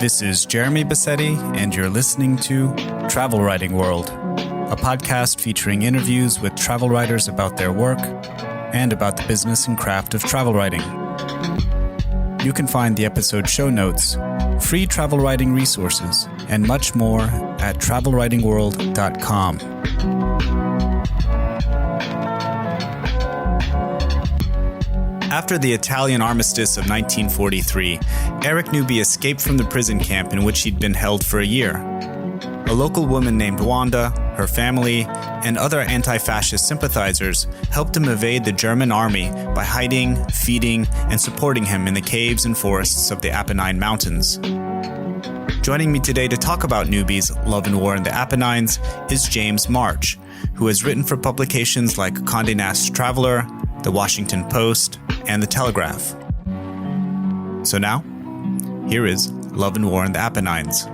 This is Jeremy Bassetti, and you're listening to Travel Writing World, a podcast featuring interviews with travel writers about their work and about the business and craft of travel writing. You can find the episode show notes, free travel writing resources, and much more at travelwritingworld.com. After the Italian Armistice of 1943, Eric Newby escaped from the prison camp in which he'd been held for a year. A local woman named Wanda, her family, and other anti-fascist sympathizers helped him evade the German army by hiding, feeding, and supporting him in the caves and forests of the Apennine Mountains. Joining me today to talk about Newby's Love and War in the Apennines is James March, who has written for publications like Condé Nast Traveler, The Washington Post, and The Telegraph. So now, here is Love and War in the Apennines.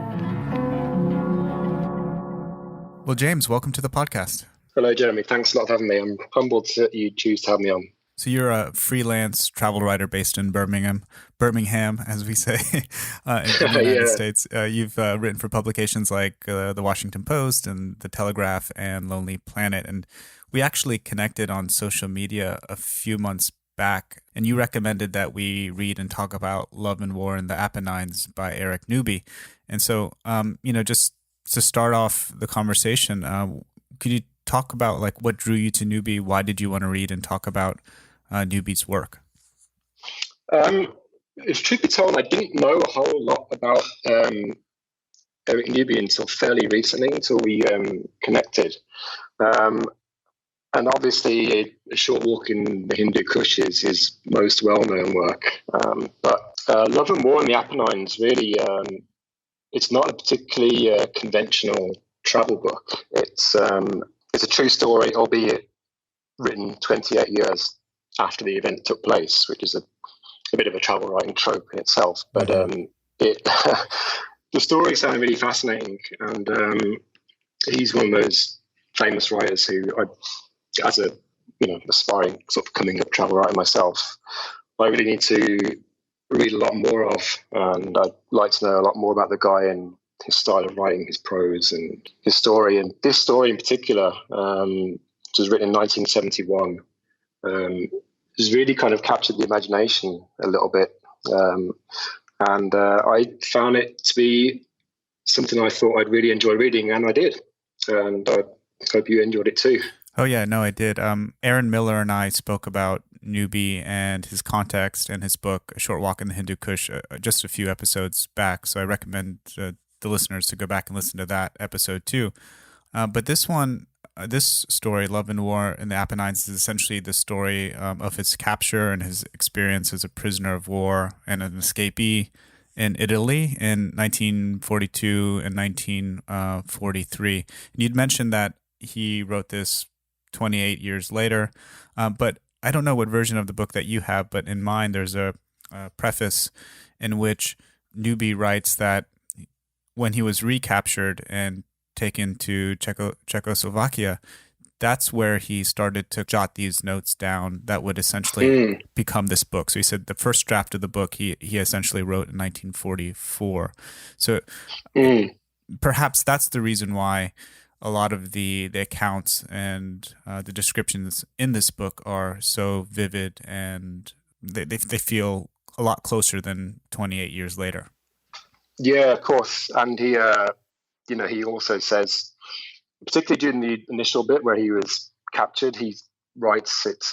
Well, James, welcome to the podcast. Hello, Jeremy. Thanks a lot for having me. I'm humbled that you choose to have me on. So you're a freelance travel writer based in Birmingham, as we say, in the United States. You've written for publications like The Washington Post and The Telegraph and Lonely Planet. And we actually connected on social media a few months back, and you recommended that we read and talk about Love and War in the Apennines by Eric Newby. And so, just to start off the conversation, could you talk about what drew you to Newby? Why did you want to read and talk about Newby's work? If truth be told, I didn't know a whole lot about Eric Newby until fairly recently, until we connected. And obviously, A Short Walk in the Hindu Kush is his most well-known work. But Love and War in the Apennines, really, it's not a particularly conventional travel book. It's a true story, albeit written 28 years after the event took place, which is a bit of a travel writing trope in itself. But the story sounded really fascinating, and he's one of those famous writers who, as a aspiring sort of coming up travel writer myself, I really need to read a lot more of, and I'd like to know a lot more about the guy and his style of writing, his prose and his story. And this story in particular, which was written in 1971, has really kind of captured the imagination a little bit. And I found it to be something I thought I'd really enjoy reading, and I did. And I hope you enjoyed it too. Oh, yeah, no, I did. Aaron Miller and I spoke about Newby and his context and his book, A Short Walk in the Hindu Kush, just a few episodes back. So I recommend the listeners to go back and listen to that episode too. But this one, this story, Love and War in the Apennines, is essentially the story of his capture and his experience as a prisoner of war and an escapee in Italy in 1942 and 1943. And you'd mentioned that he wrote this 28 years later, but I don't know what version of the book that you have, but in mine there's a preface in which Newby writes that when he was recaptured and taken to Czechoslovakia, that's where he started to jot these notes down that would essentially become this book. So he said the first draft of the book he essentially wrote in 1944. So perhaps that's the reason why a lot of the accounts and the descriptions in this book are so vivid, and they feel a lot closer than 28 years later. Yeah, of course. And he, he also says, particularly during the initial bit where he was captured, he writes it's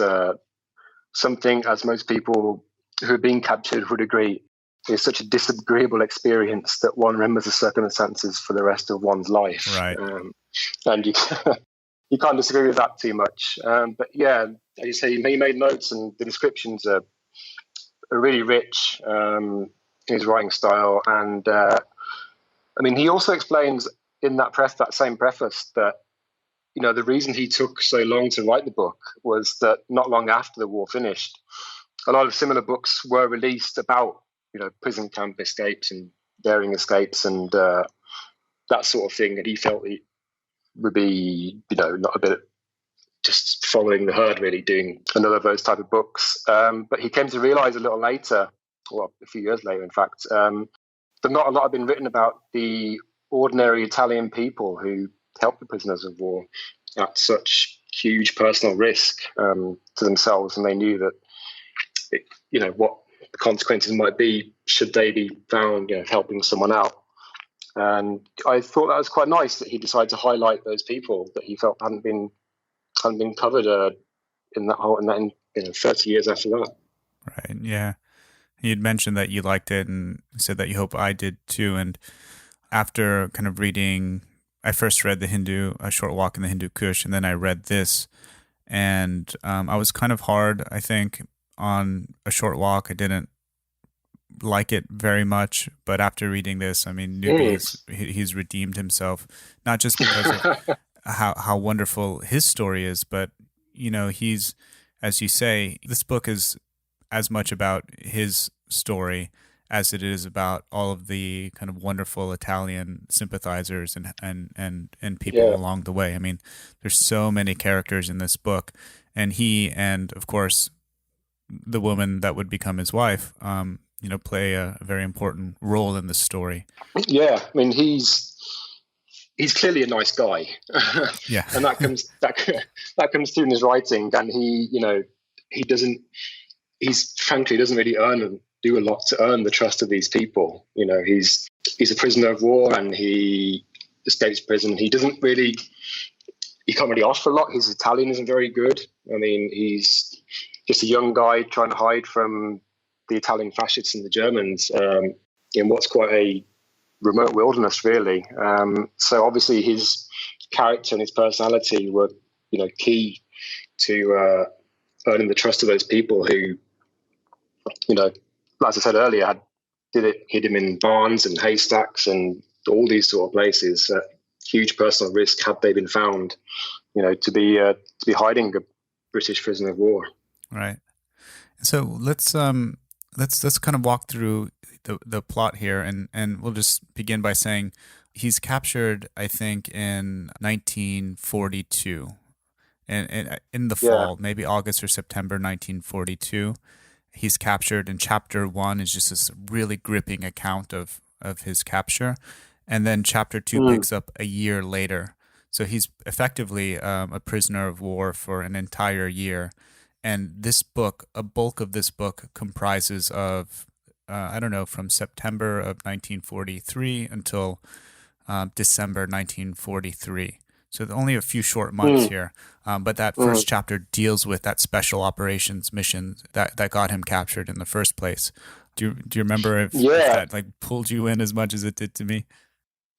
something, as most people who have been captured would agree, is such a disagreeable experience that one remembers the circumstances for the rest of one's life. Right. And you can't disagree with that too much. But yeah, as you say, he made notes, and the descriptions are really rich in his writing style. And he also explains in that same preface that, the reason he took so long to write the book was that not long after the war finished, a lot of similar books were released about, prison camp escapes and daring escapes and that sort of thing. And he felt it would be, not a bit just following the herd, really, doing another of those type of books. But he came to realize a little later, well, a few years later, in fact, but not a lot have been written about the ordinary Italian people who helped the prisoners of war at such huge personal risk to themselves, and they knew that what the consequences might be should they be found helping someone out. And I thought that was quite nice that he decided to highlight those people that he felt hadn't been covered in 30 years after that. Right. Yeah. You'd mentioned that you liked it and said that you hope I did too. And after kind of reading, I first read A Short Walk in the Hindu Kush, and then I read this. And I was kind of hard, I think, on A Short Walk. I didn't like it very much, but after reading this, I mean, Newby, he's redeemed himself, not just because of how wonderful his story is, but, he's, as you say, this book is as much about his story as it is about all of the kind of wonderful Italian sympathizers and people along the way. I mean, there's so many characters in this book, and he and, of course, the woman that would become his wife, play a very important role in the story. Yeah, I mean, he's clearly a nice guy. Yeah, and that comes through in his writing. And he doesn't really do a lot to earn the trust of these people. He's a prisoner of war, and he escapes prison. He can't really offer a lot. His Italian isn't very good. I mean, he's just a young guy trying to hide from the Italian fascists and the Germans in what's quite a remote wilderness, really. So obviously his character and his personality were, key to earning the trust of those people who, as I said earlier, hid him in barns and haystacks and all these sort of places at huge personal risk had they been found, to be hiding a British prisoner of war. Right. So let's kind of walk through the plot here, and we'll just begin by saying he's captured, I think, in 1942, and in the fall, maybe August or September 1942. He's captured, and chapter 1 is just this really gripping account of his capture, and then chapter 2 picks up a year later. So he's effectively a prisoner of war for an entire year. And this book, a bulk of this book comprises of, from September of 1943 until December 1943. So only a few short months here. But that first chapter deals with that special operations mission that got him captured in the first place. Do you remember if that pulled you in as much as it did to me?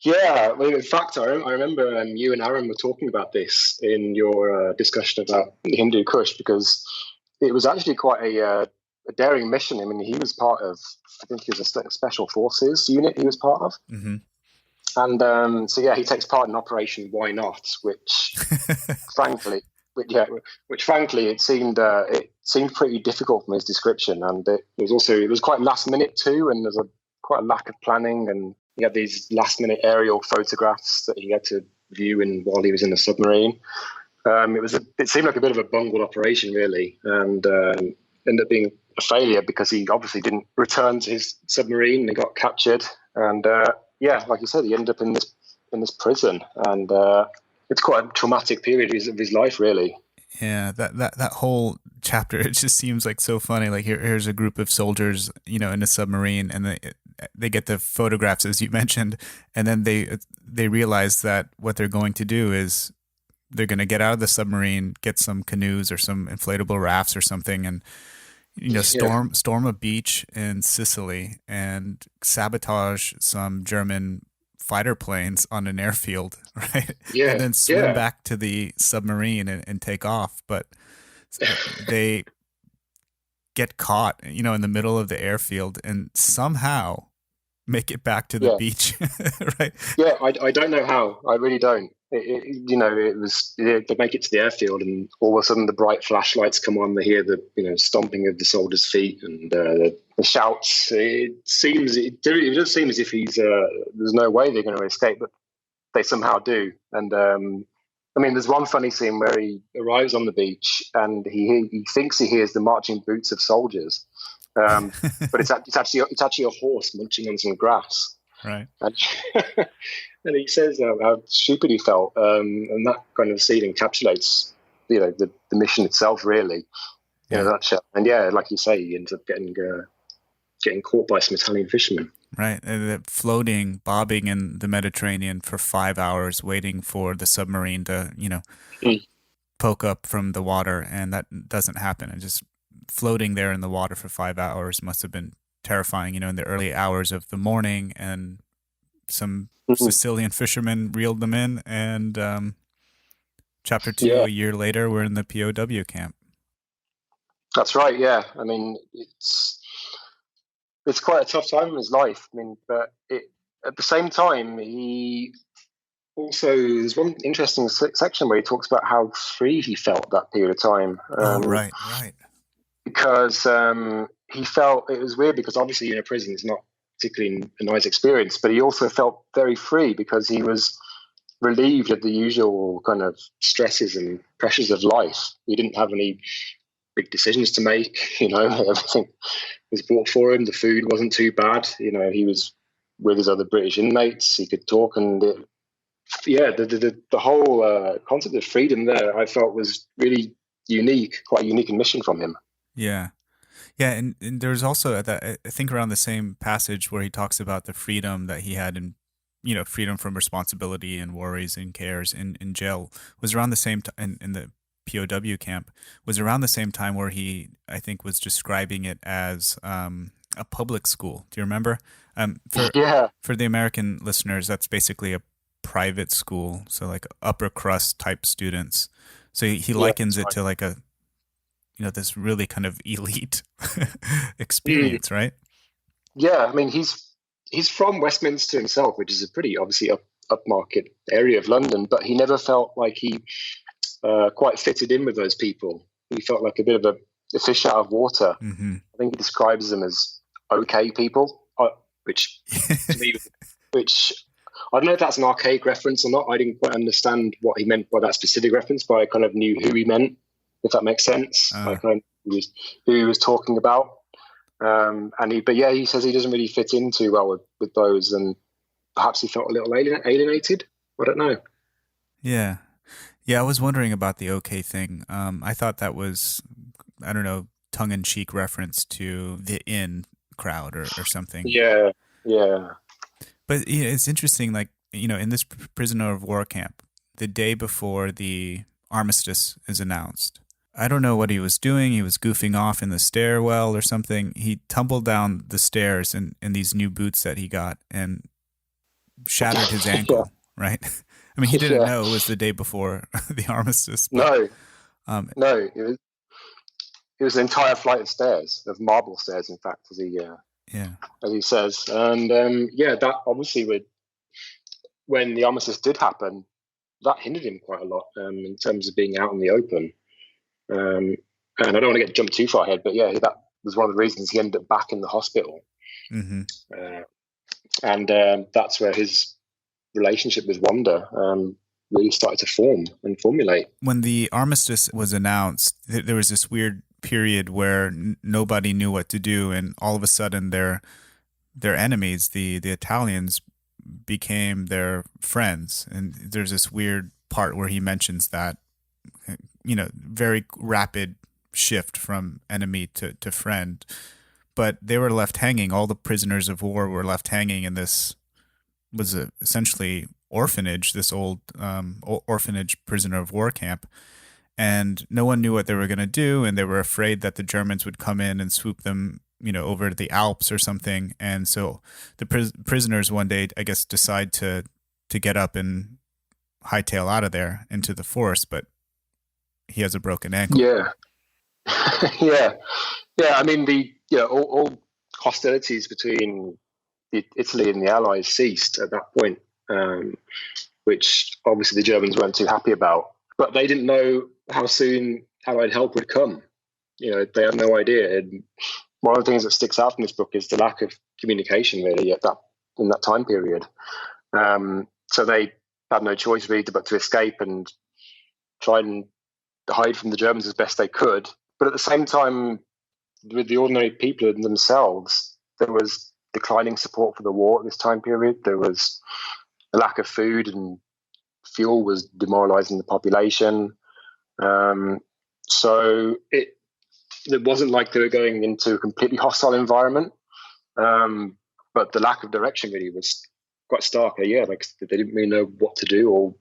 Yeah, well, in fact, I remember you and Aaron were talking about this in your discussion about the Hindu Kush, because it was actually quite a daring mission. I mean, he was part of, I think he was a special forces unit he was part of. Mm-hmm. And he takes part in Operation Why Not, which frankly, it seemed pretty difficult from his description. And it was quite last minute too, and there's quite a lack of planning, and he had these last-minute aerial photographs that he had to view while he was in the submarine. It seemed like a bit of a bungled operation, really, and ended up being a failure because he obviously didn't return to his submarine and got captured. And like you said, he ended up in this prison, and it's quite a traumatic period of his life, really. Yeah, that whole chapter, it just seems like so funny. Like here's a group of soldiers, in a submarine, and they get the photographs, as you mentioned, and then they realize that what they're going to do is they're going to get out of the submarine, get some canoes or some inflatable rafts or something, and storm a beach in Sicily and sabotage some German fighter planes on an airfield, right? Yeah. And then swim back to the submarine and take off. But they get caught, in the middle of the airfield and somehow make it back to the beach, right? Yeah, I don't know how. I really don't. They make it to the airfield, and all of a sudden the bright flashlights come on. They hear the stomping of the soldiers' feet and the shouts. It does seem as if there's no way they're going to escape, but they somehow do. And there's one funny scene where he arrives on the beach and he thinks he hears the marching boots of soldiers, But it's actually a horse munching on some grass. Right. And, and he says how stupid he felt, and that kind of scene encapsulates, the mission itself, really, in a nutshell. And yeah, like you say, he ends up getting caught by some Italian fishermen. Right, and floating, bobbing in the Mediterranean for 5 hours, waiting for the submarine to, poke up from the water, and that doesn't happen. And just floating there in the water for 5 hours must have been terrifying, in the early hours of the morning. And some Sicilian fishermen reeled them in, and chapter 2, a year later, we're in the POW camp. That's right, yeah. I mean, it's quite a tough time in his life. I mean, but at the same time, there's one interesting section where he talks about how free he felt that period of time. Right. Because he felt it was weird, because obviously prison is not particularly a nice experience, but he also felt very free because he was relieved of the usual kind of stresses and pressures of life. He didn't have any big decisions to make. Everything was brought for him. The food wasn't too bad. He was with his other British inmates. He could talk, and the whole concept of freedom there, I felt, was really quite a unique admission from him. Yeah. And there's also I think around the same passage where he talks about the freedom that he had in, freedom from responsibility and worries and cares in jail, was around the same time in the POW camp, was around the same time where he, I think, was describing it as a public school. Do you remember? For the American listeners, that's basically a private school, so like upper crust type students. So he likens it to like a, this really kind of elite experience, right? Yeah, I mean, he's from Westminster himself, which is a pretty obviously upmarket area of London, but he never felt like he quite fitted in with those people. He felt like a bit of a fish out of water. Mm-hmm. I think he describes them as okay people, which to me, which I don't know if that's an archaic reference or not. I didn't quite understand what he meant by that specific reference, but I kind of knew who he meant, if that makes sense. I kind of knew who he was talking about. He says he doesn't really fit in too well with those, and perhaps he felt a little alienated. I don't know. Yeah, I was wondering about the okay thing. I thought that was, I don't know, tongue-in-cheek reference to the in crowd or something. Yeah. But it's interesting, like, in this prisoner of war camp, the day before the armistice is announced, I don't know what he was doing. He was goofing off in the stairwell or something. He tumbled down the stairs in these new boots that he got and shattered his ankle, right? I mean, he didn't know it was the day before the armistice. But, no. It was an entire flight of stairs, of marble stairs, in fact, as he says. And that obviously when the armistice did happen, that hindered him quite a lot in terms of being out in the open. And I don't want to jump too far ahead, but that was one of the reasons he ended up back in the hospital. Mm-hmm. And that's where his relationship with Wanda really started to form and formulate. When the armistice was announced, there was this weird period where nobody knew what to do, and all of a sudden their enemies, the Italians, became their friends. And there's this weird part where he mentions that, very rapid shift from enemy to friend. But they were left hanging. All the prisoners of war were left hanging in this was essentially orphanage, this old orphanage prisoner of war camp. And no one knew what they were going to do, and they were afraid that the Germans would come in and swoop them, over the Alps or something. And so the prisoners one day, I guess, decide to get up and hightail out of there into the forest, but he has a broken ankle. Yeah. I mean, all hostilities between Italy and the Allies ceased at that point, which obviously the Germans weren't too happy about. But they didn't know how soon Allied help would come. They had no idea. And one of the things that sticks out from this book is the lack of communication, really, in that time period. So they had no choice really but to escape and try and hide from the Germans as best they could. But at the same time, with the ordinary people themselves, there was declining support for the war at this time period. There was a lack of food, and fuel was demoralizing the population. So it wasn't like they were going into a completely hostile environment, but the lack of direction really was quite stark. Yeah, like they didn't really know what to do or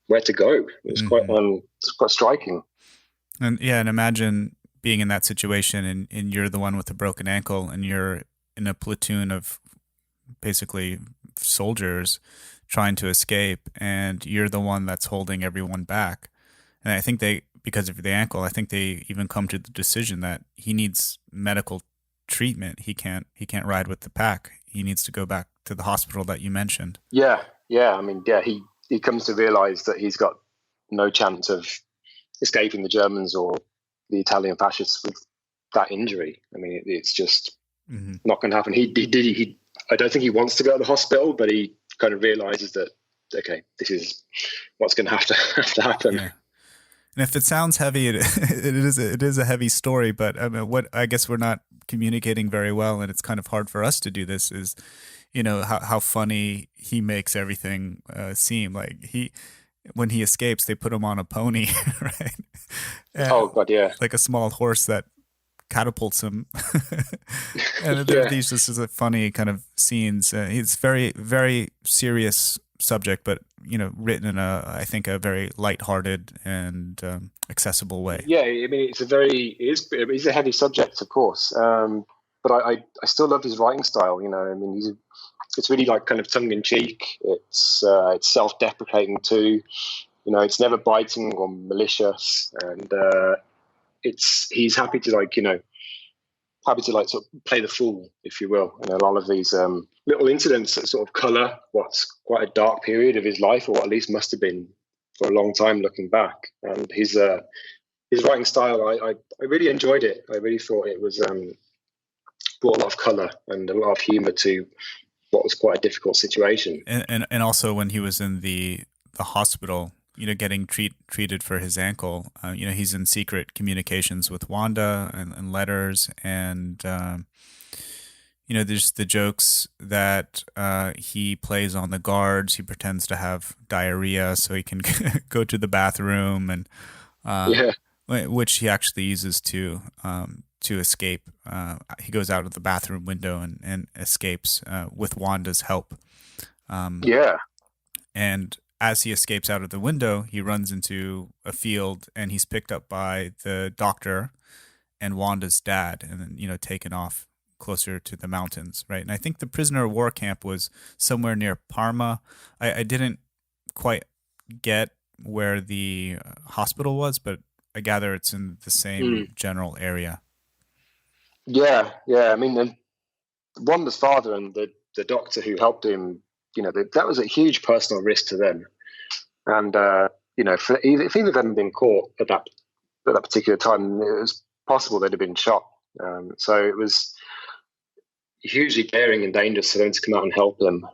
where to go. It was quite striking. And imagine being in that situation, and you're the one with a broken ankle, and you're in a platoon of basically soldiers trying to escape, and you're the one that's holding everyone back. And I think because of the ankle, I think they even come to the decision that he needs medical treatment. He can't ride with the pack. He needs to go back to the hospital that you mentioned. Yeah. I mean, he comes to realize that he's got no chance of escaping the Germans or the Italian fascists with that injury. I mean, it's just not going to happen. I don't think he wants to go to the hospital, but he kind of realizes that, okay, this is what's going to have to happen. Yeah. And if it sounds heavy, it is a heavy story. But I mean, what I guess we're not communicating very well, and it's kind of hard for us to do this. Is how funny he makes everything seem. Like when he escapes, they put him on a pony, right? And oh God, yeah, like a small horse that catapults him. And these just are funny kind of scenes. It's very, very serious subject, but written in I think a very lighthearted and accessible way. Yeah, I mean, it's a heavy subject, of course, but I still love his writing style. I mean, it's really like kind of tongue in cheek. It's self-deprecating too. It's never biting or malicious, and he's happy to sort of play the fool, if you will. And a lot of these little incidents that sort of colour what's quite a dark period of his life, or at least must have been for a long time looking back. And his writing style, I really enjoyed it. I really thought it was brought a lot of colour and a lot of humour to what was quite a difficult situation. And also when he was in the hospital, getting treated for his ankle, he's in secret communications with Wanda and letters, and there's the jokes that he plays on the guards. He pretends to have diarrhea so he can go to the bathroom, and which he actually uses to escape. He goes out of the bathroom window and escapes with Wanda's help. And as he escapes out of the window, he runs into a field, and he's picked up by the doctor and Wanda's dad, and then taken off closer to the mountains, right? And I think the prisoner of war camp was somewhere near Parma. I didn't quite get where the hospital was, but I gather it's in the same general area. Yeah. I mean, Wanda's father and the doctor who helped him, that was a huge personal risk to them. And, if either of them had been caught at that particular time, it was possible they'd have been shot. So it was hugely daring and dangerous for them to come out and help them.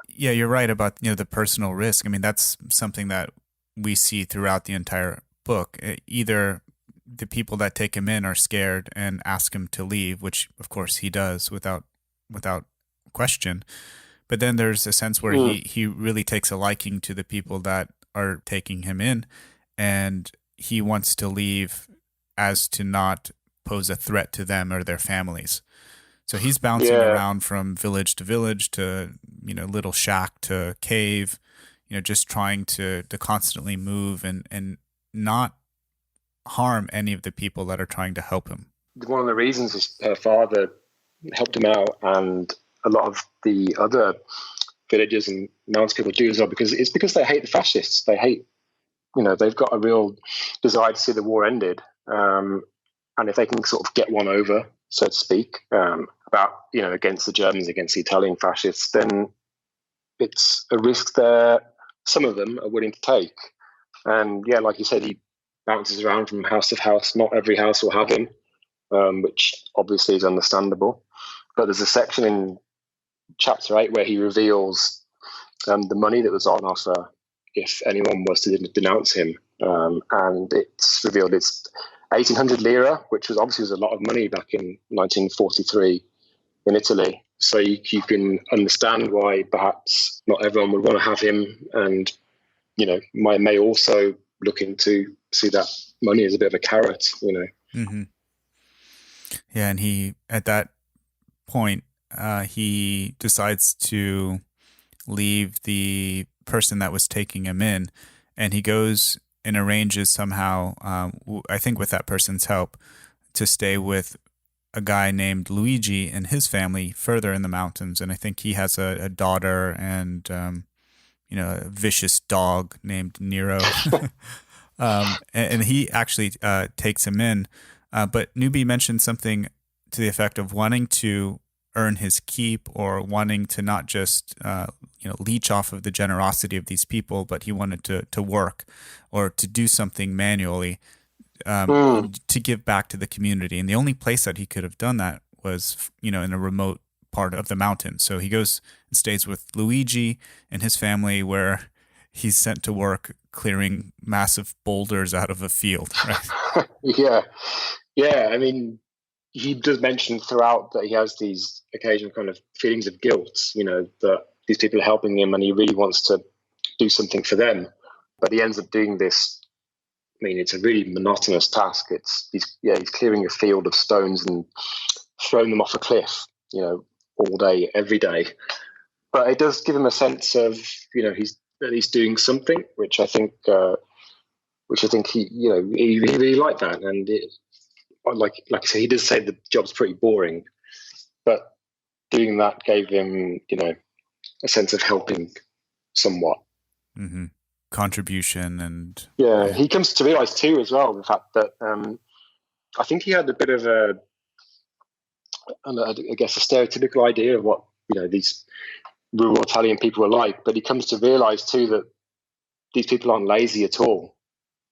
Yeah, you're right about, the personal risk. I mean, that's something that we see throughout the entire book. Either the people that take him in are scared and ask him to leave, which of course he does without question. But then there's a sense where he really takes a liking to the people that are taking him in, and he wants to leave as to not pose a threat to them or their families. So he's bouncing around from village to village to, little shack to cave, just trying to constantly move and not harm any of the people that are trying to help him. One of the reasons is her father helped him out, and a lot of the other villagers and mountain people do as well, because they hate the fascists. They hate, they've got a real desire to see the war ended. And if they can sort of get one over, so to speak, about, against the Germans, against the Italian fascists, then it's a risk that some of them are willing to take. And yeah, like you said, he bounces around from house to house. Not every house will have him, which obviously is understandable. But there's a section in chapter 8 where he reveals the money that was on offer if anyone was to denounce him. And it's revealed it's 1,800 lira, which was a lot of money back in 1943 in Italy. So you can understand why perhaps not everyone would want to have him, and may also look into see that money as a bit of a carrot. Mm-hmm. Yeah, and he at that point he decides to leave the person that was taking him in, and he goes and arranges somehow, I think with that person's help, to stay with a guy named Luigi and his family further in the mountains. And I think he has a daughter and a vicious dog named Nero. And he actually takes him in. But Newby mentioned something to the effect of wanting to earn his keep, or wanting to not just leech off of the generosity of these people, but he wanted to work or to do something manually to give back to the community. And the only place that he could have done that was in a remote part of the mountain. So he goes and stays with Luigi and his family, where he's sent to work clearing massive boulders out of a field. Right? Yeah. I mean, he does mention throughout that he has these occasional kind of feelings of guilt, that these people are helping him and he really wants to do something for them. But he ends up doing this. I mean, it's a really monotonous task. He's clearing a field of stones and throwing them off a cliff, all day, every day. But it does give him a sense of, he's at least doing something, which I think he really liked that. And like I say, he does say the job's pretty boring, but doing that gave him, a sense of helping somewhat. Mm-hmm. Contribution and he comes to realize too, as well, the fact that I think he had a bit of a stereotypical idea of what these rural Italian people were like, but he comes to realize too that these people aren't lazy at all.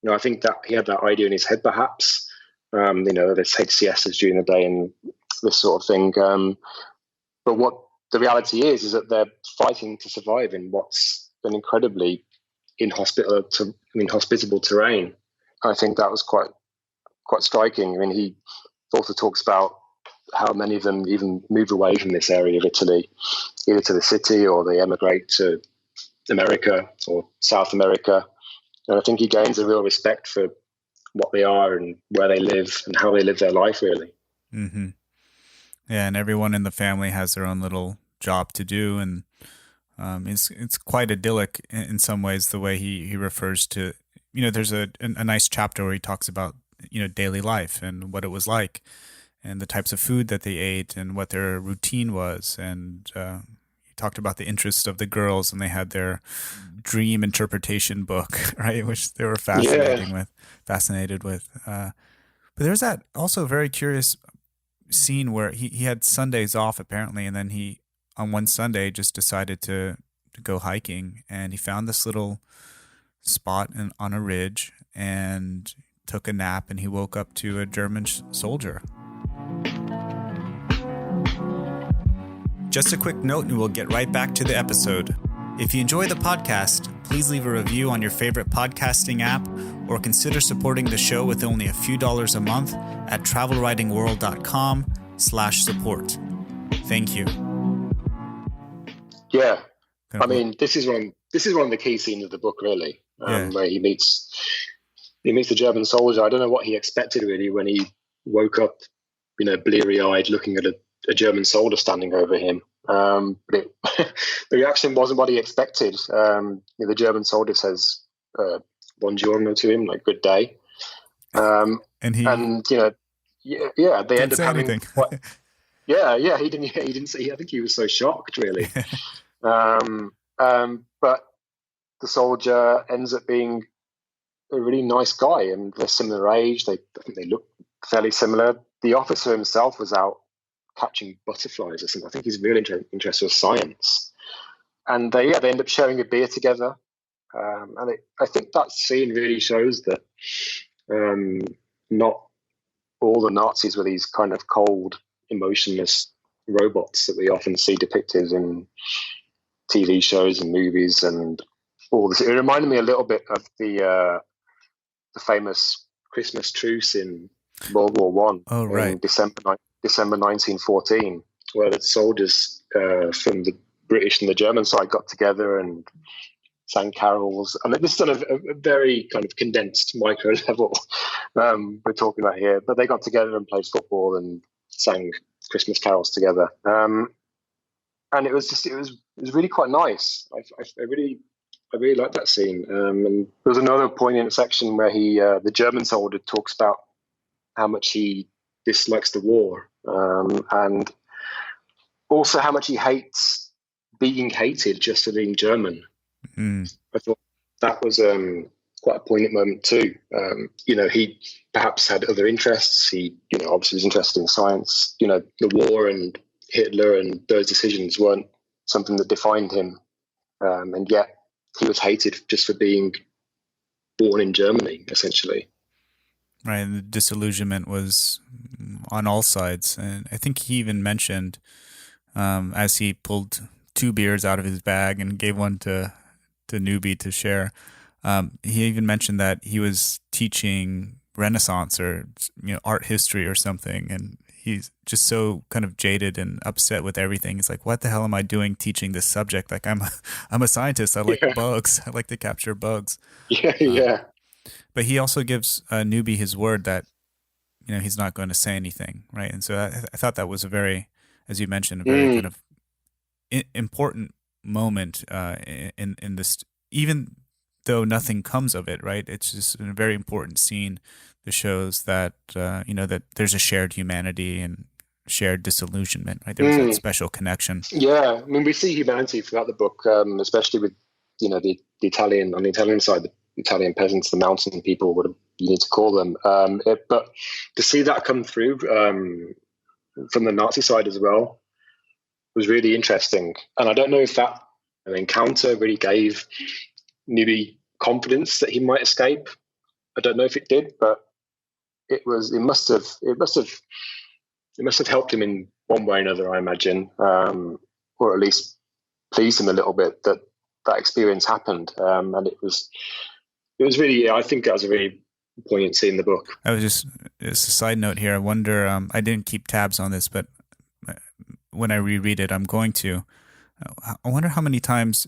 I think that he had that idea in his head, perhaps. They take siestas during the day and this sort of thing. But what the reality is that they're fighting to survive in what's an incredibly inhospitable terrain. I think that was quite striking. I mean, he also talks about how many of them even move away from this area of Italy, either to the city or they emigrate to America or South America. And I think he gains a real respect for what they are and where they live and how they live their life, really. Mm-hmm. Yeah, and everyone in the family has their own little job to do, and it's quite idyllic in some ways, the way he refers to, there's a nice chapter where he talks about, daily life and what it was like and the types of food that they ate and what their routine was. And he talked about the interests of the girls, and they had their dream interpretation book, right, which they were fascinated with. But there's that also very curious scene where he had Sundays off apparently, and then he on one Sunday just decided to go hiking, and he found this little spot on a ridge and took a nap, and he woke up to a German soldier. Just a quick note and we'll get right back to the episode. If you enjoy the podcast, please leave a review on your favorite podcasting app, or consider supporting the show with only a few dollars a month at travelwritingworld.com/support. Thank you. Yeah. I mean, this is one of the key scenes of the book, really, where he meets the German soldier. I don't know what he expected, really, when he woke up, bleary-eyed, looking at a German soldier standing over him. But the reaction wasn't what he expected. The German soldier says "buongiorno" to him, like "good day," and they end up having. He didn't say. I think he was so shocked, really. But the soldier ends up being a really nice guy, and they're similar age. I think they look fairly similar. The officer himself was out catching butterflies or something. I think he's really interested in science. And they end up sharing a beer together. I think that scene really shows that not all the Nazis were these kind of cold, emotionless robots that we often see depicted in TV shows and movies and all this. It reminded me a little bit of the famous Christmas truce in World War One in December 1914, where the soldiers from the British and the German side got together and sang carols. And this is on a very kind of condensed micro level we're talking about here. But they got together and played football and sang Christmas carols together. And it was really quite nice. I really liked that scene. And there was another poignant section where the German soldier talks about how much he dislikes the war, and also how much he hates being hated just for being German. I thought that was quite a poignant moment too. He perhaps had other interests. He, obviously was interested in science. The war and Hitler and those decisions weren't something that defined him, and yet he was hated just for being born in Germany, essentially. Right, and the disillusionment was on all sides. And I think he even mentioned, as he pulled 2 beers out of his bag and gave one to Newby to share, he even mentioned that he was teaching Renaissance or art history or something, and he's just so kind of jaded and upset with everything. He's like, "What the hell am I doing teaching this subject? Like, I'm a scientist. I like bugs. I like to capture bugs." Yeah. But he also gives Newby his word that he's not going to say anything, right? And so I thought that was a very, as you mentioned, a very kind of important moment in this, even though nothing comes of it, right? It's just a very important scene that shows that that there's a shared humanity and shared disillusionment, right? There's that special connection. Yeah, I mean, we see humanity throughout the book, especially with the Italian, on the Italian side, the Italian peasants, the mountain people, whatever you need to call them. But to see that come through from the Nazi side as well was really interesting. And I don't know if that encounter really gave Newby confidence that he might escape. I don't know if it did, but it must have helped him in one way or another, I imagine, or at least pleased him a little bit that experience happened. And it was really, I think that was a really poignant scene in the book. It's a side note here. I wonder, I didn't keep tabs on this, but when I reread it, I'm going to. I wonder how many times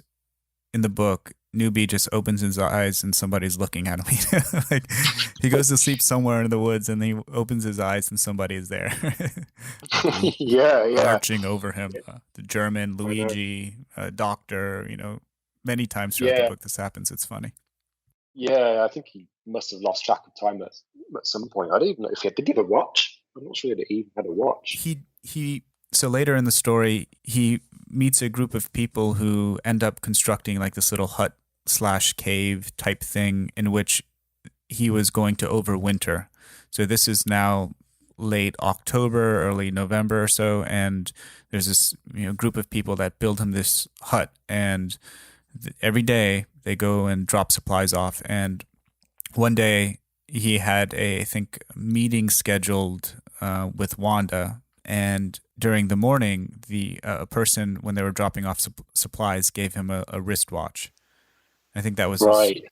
in the book Newby just opens his eyes and somebody's looking at him. Like he goes to sleep somewhere in the woods and he opens his eyes and somebody is there. Yeah. Marching over him. The German, Luigi, doctor, many times throughout the book this happens. It's funny. Yeah, I think he must have lost track of time at some point. I don't even know if did he have a watch? I'm not sure that he even had a watch. So later in the story, he meets a group of people who end up constructing like this little hut/cave type thing in which he was going to overwinter. So this is now late October, early November or so, and there's this group of people that build him this hut, and every day they go and drop supplies off. And one day he had I think meeting scheduled with Wanda, and during the morning, a person, when they were dropping off supplies, gave him a wristwatch. I think that was right.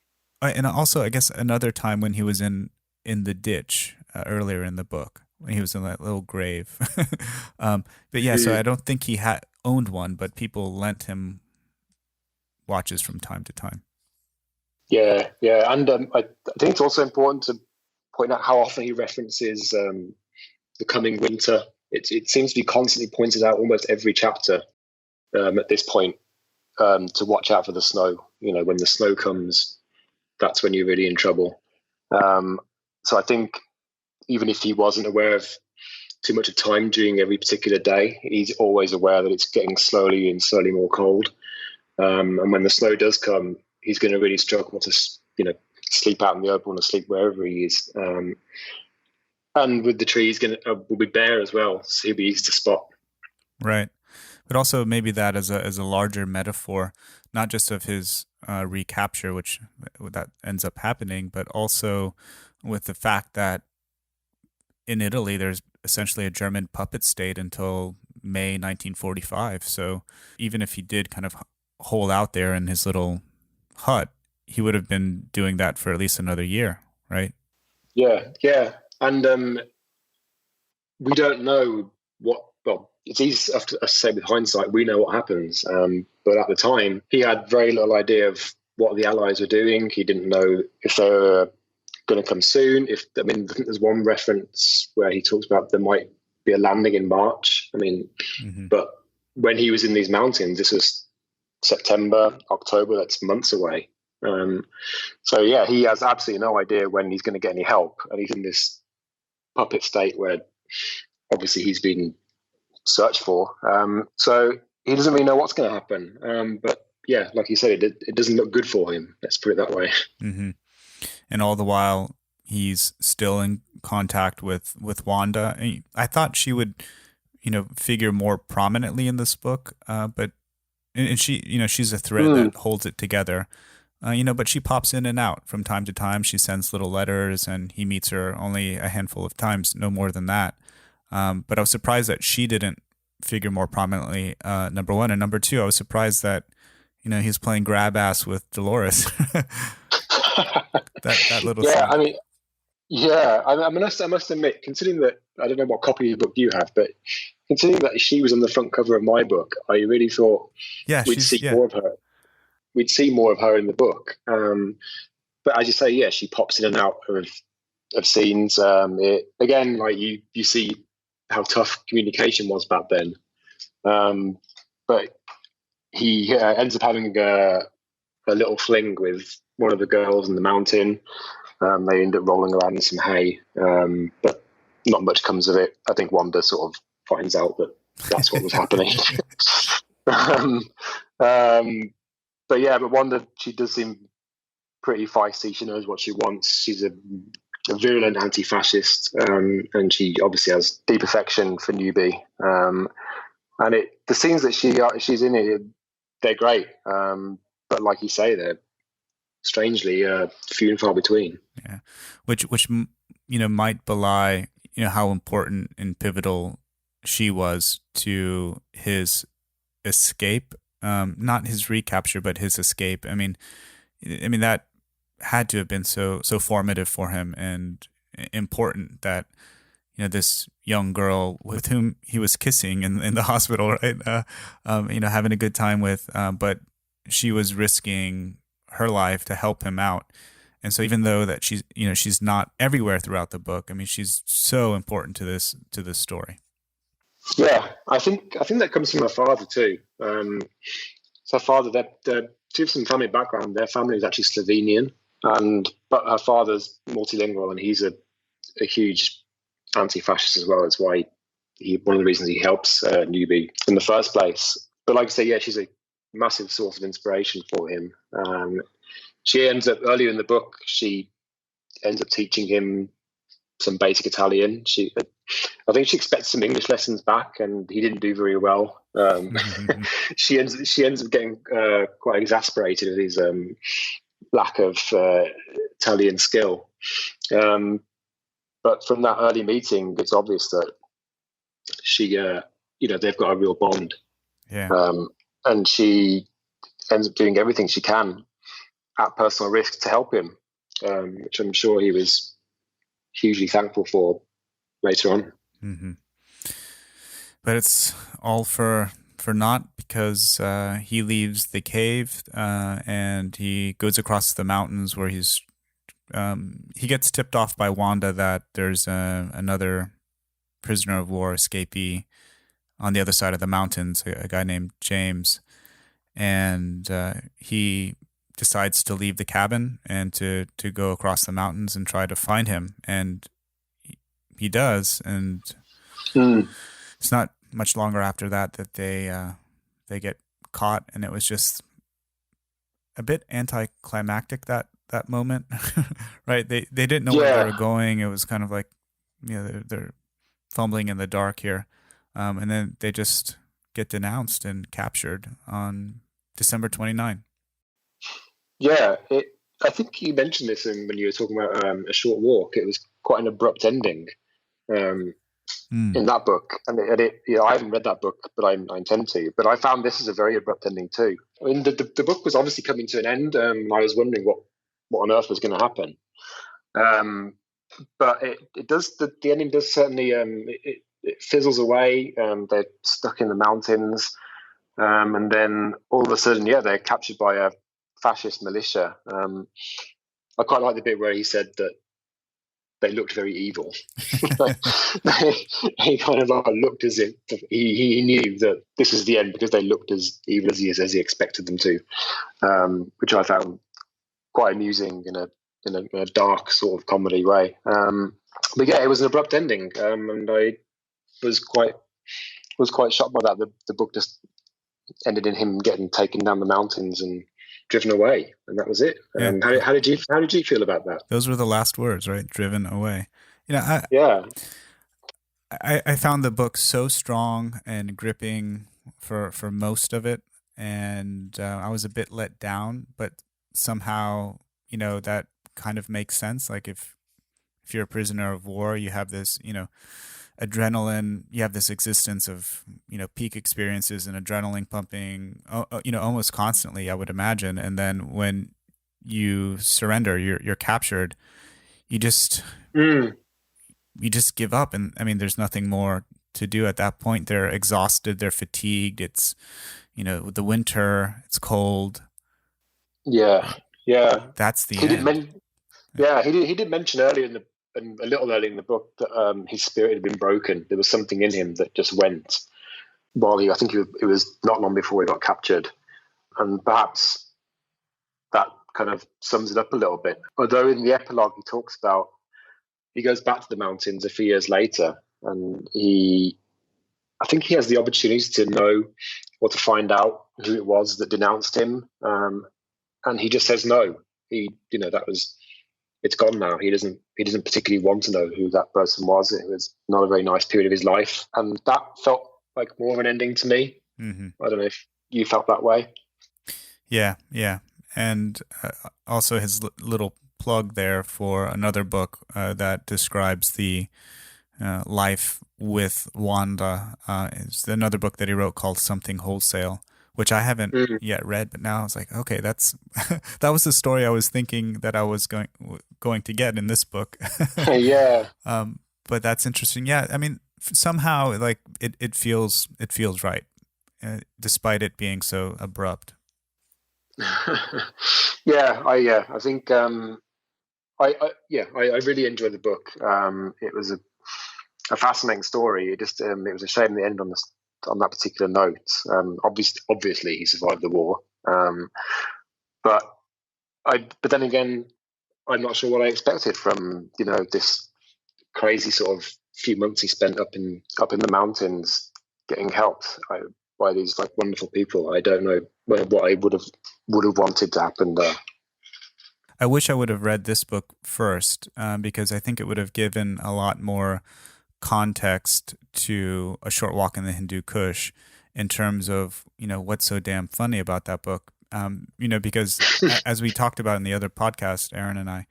And also, I guess another time when he was in the ditch earlier in the book, when he was in that little grave. But yeah, so I don't think he had owned one, but people lent him watches from time to time. Yeah, and I think it's also important to point out how often he references the coming winter. It seems to be constantly pointed out almost every chapter at this point, to watch out for the snow. When the snow comes, that's when you're really in trouble. So I think even if he wasn't aware of too much of time during every particular day, he's always aware that it's getting slowly more cold. And when the snow does come, he's going to really struggle to sleep out in the open or sleep wherever he is. And with the trees will be bare as well, so he'll be easy to spot. Right, but also maybe that as a larger metaphor, not just of his recapture, which that ends up happening, but also with the fact that in Italy there's essentially a German puppet state until May 1945. So even if he did kind of hole out there in his little hut, he would have been doing that for at least another year, right? Yeah, and we don't know what. Well, it's easy to say with hindsight. We know what happens, but at the time, he had very little idea of what the Allies were doing. He didn't know if they were going to come soon. I think there's one reference where he talks about there might be a landing in March. But when he was in these mountains, this was September, October. That's months away. So yeah, he has absolutely no idea when he's going to get any help, and he's in this puppet state where obviously he's been searched for. So he doesn't really know what's going to happen. But yeah, like you said, it doesn't look good for him. Let's put it that way. Mm-hmm. And all the while, he's still in contact with Wanda. I thought she would, figure more prominently in this book. But she, she's a thread that holds it together. But she pops in and out from time to time. She sends little letters, and he meets her only a handful of times, no more than that. But I was surprised that she didn't figure more prominently, number one. And number two, I was surprised that, he's playing grab ass with Dolores. that little scene. I must admit, considering that, I don't know what copy of the book you have, but considering that she was on the front cover of my book, I really thought we'd see more of her. We'd see more of her in the book. But as you say, yeah, she pops in and out of scenes. Again, like you see how tough communication was back then. But he ends up having a little fling with one of the girls in the mountain. They end up rolling around in some hay, but not much comes of it. I think Wanda sort of finds out that that's what was happening. But Wanda, she does seem pretty feisty. She knows what she wants. She's a virulent anti-fascist, and she obviously has deep affection for Newby. And the scenes that she's in, they're great. But like you say, they're strangely few and far between. Yeah, which might belie how important and pivotal she was to his escape. Not his recapture, but his escape. I mean that had to have been so formative for him and important that this young girl with whom he was kissing in the hospital, right? Having a good time with, but she was risking her life to help him out. And so even though that she's not everywhere throughout the book, I mean, she's so important to this story. Yeah, I think that comes from her father too. So her father, they're to some family background. Their family is actually Slovenian, but her father's multilingual, and he's a huge anti-fascist as well. That's why one of the reasons he helps Newby in the first place. But like I say, yeah, she's a massive source of inspiration for him. She ends up earlier in the book. She ends up teaching him some basic Italian. I think she expects some English lessons back, and he didn't do very well. She ends up getting quite exasperated with his lack of Italian skill. But from that early meeting, it's obvious that she, they've got a real bond. Yeah. And she ends up doing everything she can at personal risk to help him, which I'm sure he was hugely thankful for later on. Mm-hmm. But it's all for naught, because he leaves the cave and he goes across the mountains where he gets tipped off by Wanda that there's another prisoner of war escapee on the other side of the mountains, a guy named James, and he decides to leave the cabin and to go across the mountains and try to find him, and he does, and it's not much longer after that they get caught, and it was just a bit anticlimactic that moment. Right, they didn't know where they were going. It was kind of like they're fumbling in the dark here, and then they just get denounced and captured on December 29. Yeah, I think you mentioned this when you were talking about A Short Walk. It was quite an abrupt ending in that book, and I haven't read that book, but I intend to. But I found this is a very abrupt ending too. I mean, the book was obviously coming to an end. I was wondering what on earth was going to happen. but it does the ending does certainly it fizzles away. They're stuck in the mountains, and then all of a sudden, they're captured by a fascist militia. I quite like the bit where he said that they looked very evil. He kind of like looked as if he knew that this is the end because they looked as evil as he expected them to, which I found quite amusing in a dark sort of comedy way. But yeah, it was an abrupt ending, and I was quite shocked by that. The book just ended in him getting taken down the mountains and driven away, and that was it. How did you feel about that? Those were the last words, right? Driven away. I found the book so strong and gripping for most of it, and I was a bit let down, but somehow that kind of makes sense. Like if you're a prisoner of war, you have this adrenaline, you have this existence of peak experiences and adrenaline pumping almost constantly, I would imagine. And then when you surrender, you're captured, you just give up. And I mean, there's nothing more to do at that point. They're exhausted, they're fatigued. It's the winter, it's cold. That's the end. He did mention earlier a little early in the book that his spirit had been broken. There was something in him that just went. I think it was not long before he got captured, and perhaps that kind of sums it up a little bit. Although in the epilogue he goes back to the mountains a few years later, and I think he has the opportunity to know or to find out who it was that denounced him, and he just says no. It's gone now. He doesn't particularly want to know who that person was. It was not a very nice period of his life, and that felt like more of an ending to me. Mm-hmm. I don't know if you felt that way. Yeah, and also his little plug there for another book that describes the life with Wanda. It's another book that he wrote called Something Wholesale, which I haven't yet read, but now I was like, okay, that was the story I was thinking that I was going to get in this book. Yeah. But that's interesting. Yeah, I mean, somehow like it feels right, despite it being so abrupt. I think I really enjoyed the book. It was a fascinating story. It just it was a shame the end on that particular note. Obviously he survived the war, but then again, I'm not sure what I expected from this crazy sort of few months he spent up in the mountains getting helped by these like wonderful people. I don't know what I would have wanted to happen there. I wish I would have read this book first, because I think it would have given a lot more context to A Short Walk in the Hindu Kush in terms of what's so damn funny about that book. Because as we talked about in the other podcast, Aaron and I,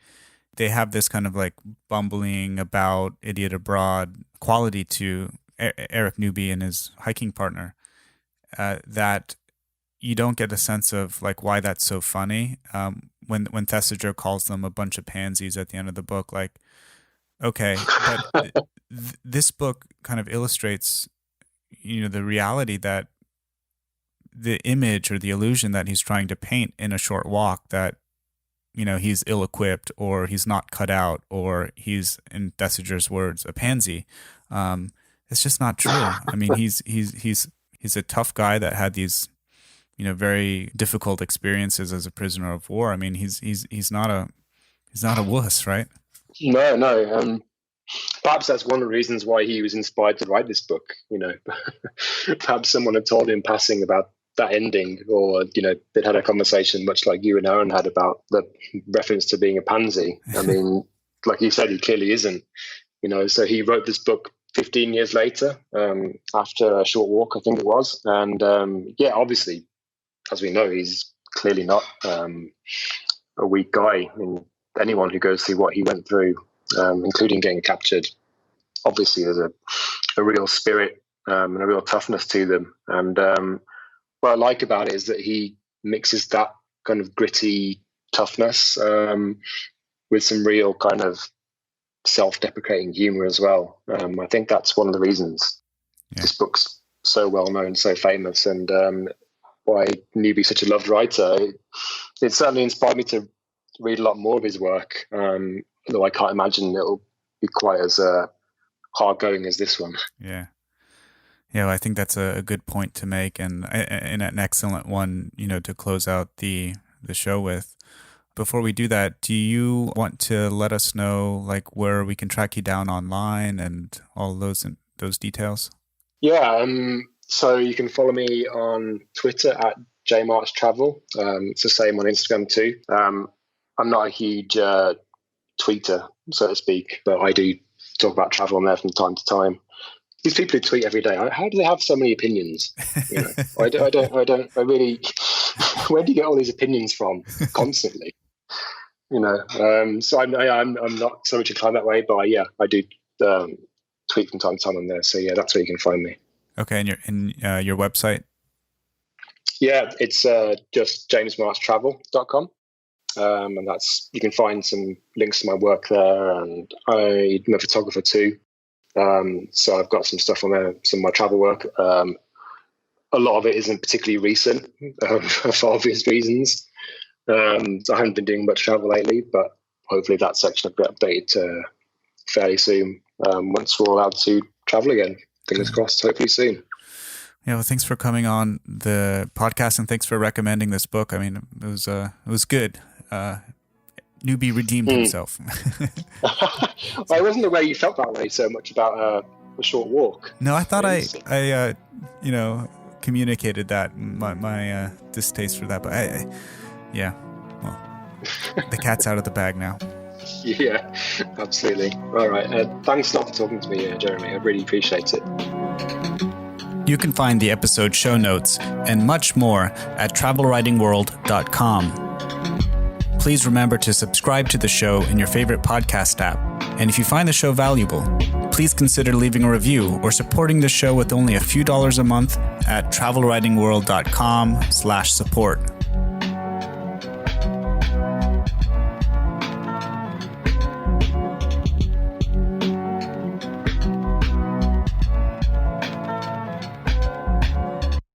they have this kind of like bumbling about idiot abroad quality to Eric Newby and his hiking partner, that you don't get a sense of like why that's so funny. When Thesiger calls them a bunch of pansies at the end of the book, like, okay, but this book kind of illustrates, the reality that the image or the illusion that he's trying to paint in A Short Walk, that he's ill-equipped or he's not cut out or he's, in Thesiger's words, a pansy. It's just not true. I mean, he's a tough guy that had these very difficult experiences as a prisoner of war. I mean, he's not a wuss, right? No. Perhaps that's one of the reasons why he was inspired to write this book. Perhaps someone had told him passing about that ending, or they'd had a conversation much like you and Aaron had about the reference to being a pansy. I mean, like you said, he clearly isn't. So he wrote this book 15 years later, after A Short Walk, I think it was, and obviously, as we know, he's clearly not a weak guy. I mean, anyone who goes through what he went through, including getting captured, obviously there's a real spirit and a real toughness to them. And what I like about it is that he mixes that kind of gritty toughness with some real kind of self-deprecating humor as well. I think that's one of the reasons this book's so well known, so famous, and why Newby's such a loved writer. It certainly inspired me to read a lot more of his work, though I can't imagine it'll be quite as hard going as this one. Yeah. Yeah, well, I think that's a good point to make, and an excellent one, to close out the show with. Before we do that, do you want to let us know where we can track you down online and all those details? Yeah, so you can follow me on Twitter at jmarchtravel. It's the same on Instagram too. I'm not a huge tweeter, so to speak, but I do talk about travel on there from time to time. These people who tweet every day, how do they have so many opinions? I really, where do you get all these opinions from constantly? So I'm not so much inclined that way, but I do tweet from time to time on there. So that's where you can find me. Okay, and your website? Yeah, it's just jamesmarchtravel.com. And you can find some links to my work there, and I'm a photographer too. So I've got some stuff on there, some of my travel work. A lot of it isn't particularly recent for obvious reasons. So I haven't been doing much travel lately, but hopefully that section will be updated fairly soon once we're allowed to travel again. Fingers crossed, hopefully soon. Yeah, well, thanks for coming on the podcast, and thanks for recommending this book. I mean, it was good. Newby redeemed himself. Well, I wasn't aware you felt that way so much about A Short Walk. No, I thought I communicated that my distaste for that, but well, the cat's out of the bag now. Yeah, absolutely. All right. Thanks a lot for talking to me, Jeremy. I really appreciate it. You can find the episode show notes and much more at travelwritingworld.com. Please remember to subscribe to the show in your favorite podcast app. And if you find the show valuable, please consider leaving a review or supporting the show with only a few dollars a month at travelwritingworld.com/support.